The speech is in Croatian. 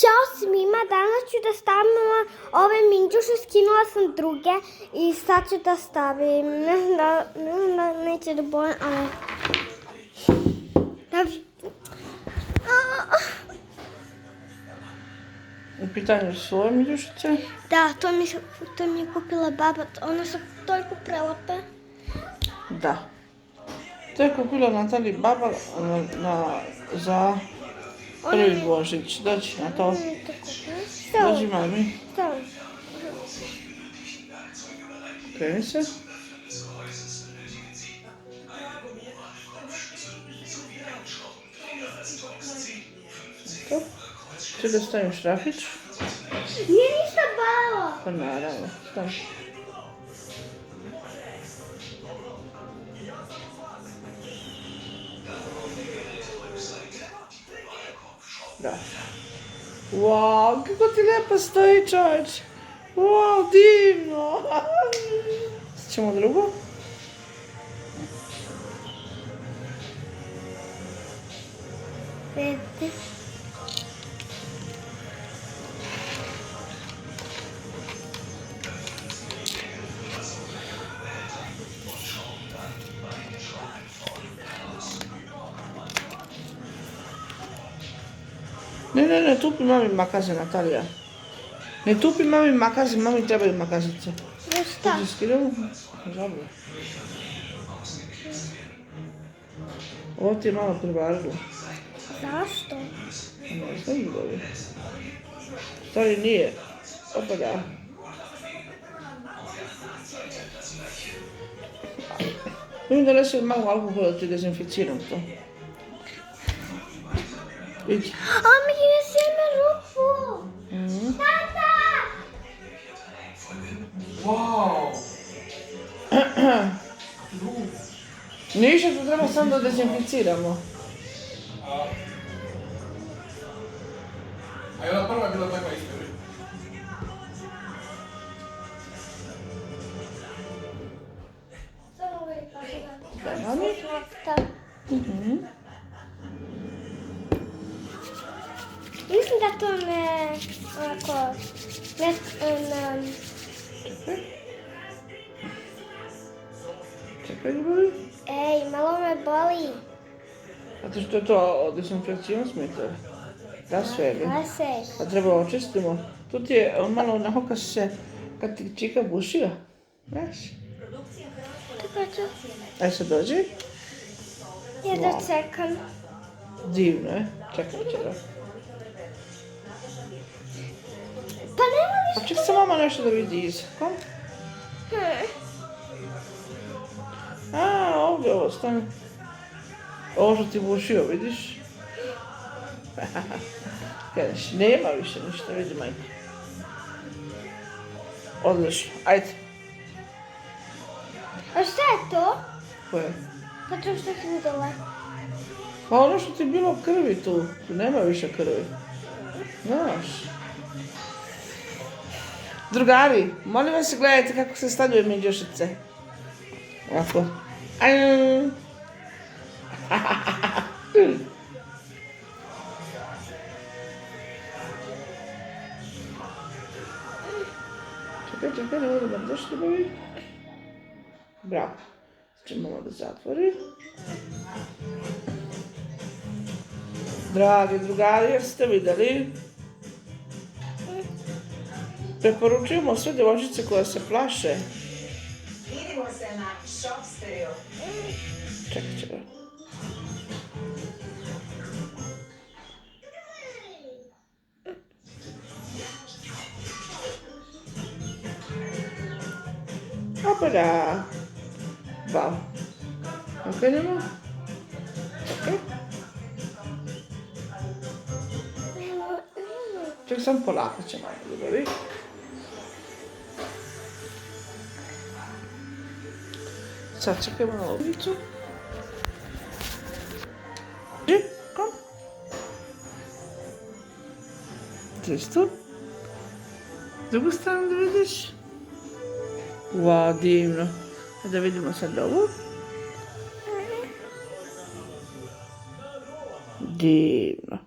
Ćao svima, danas ću da stavim ove minđuše, skinula sam druge i sad ću da stavim, ne znam da neće da boje, ali... U pitanju su ove minđušice? Da, to mi je kupila baba, one su toliko prelepe. Da. To je kupila Natali baba za prvi Božić. Dođi na to. Dođi mami. Kreni se. Če da stavim šrafić? Nije ništa balo. Pa naravno, stavi. Da. Wow, kako ti lijepo stoji, čovječ. Wow, divno. Ćemo drugo? Vidite. Ne tupi mami makaze, Natalija. Ne tupi mami makaze, mami trebaju makazice. Za šta? Ti skidamo? Dobro. Ovo ti je malo prevarilo. Zašto? Ne znam dobro. Stvari nije. Opa da. Mi donesi malo alkohola da ti dezinficiram to. Idi. A mi je sjeme ruku. Tata! Wow! Ništa, to treba samo da dezinficiramo. A je ona prva bila takva isto? Da, mami? Mislim da to ne, onako, ne, Čekaj, ljubavi. ej, malo me boli. Zato što je to dezinfekcijno smetar. Da, sve je. Glaseš. Pa treba očistimo. Tu ti je, on malo nahoka se, kad ti čika bušio. Znaš? Tako ću. Aj se dođi. Ja da čekam. Divno je. Čekaj, čekaj. Pa nema ništa. Pa čekaj se mama nešto da vidi iz. Kom? A, ovdje ovo stane. Ovo što ti bušio, vidiš? Kažeš, nema više ništa, vidi majka. Odlično, ajde. A šta je to? Koje? Pa to što si vidjela. Pa ono što ti je bilo krvi tu nema više krvi. Znaš. Drugari, molim vas gledajte kako se stavljaju minđušice. Ovako. Ajde. Čekaj, ne volim da došli ljubavi. Bravo. Sad ćemo malo da zatvori. Dragi drugari, jer ste vidjeli, preporučujemo sve djevojčice koje se plaše. Vidimo se na Shopsteriju. Čekaj. Opa da. Bravo. Okrenemo. Čekaj. Čekaj, samo polako ćemo ljubavi. Sad čekajmo na ulicu. Kom. Čisto. Drugu stranu da vidiš. Wow, divno. Da vidimo sad ovu. Divno.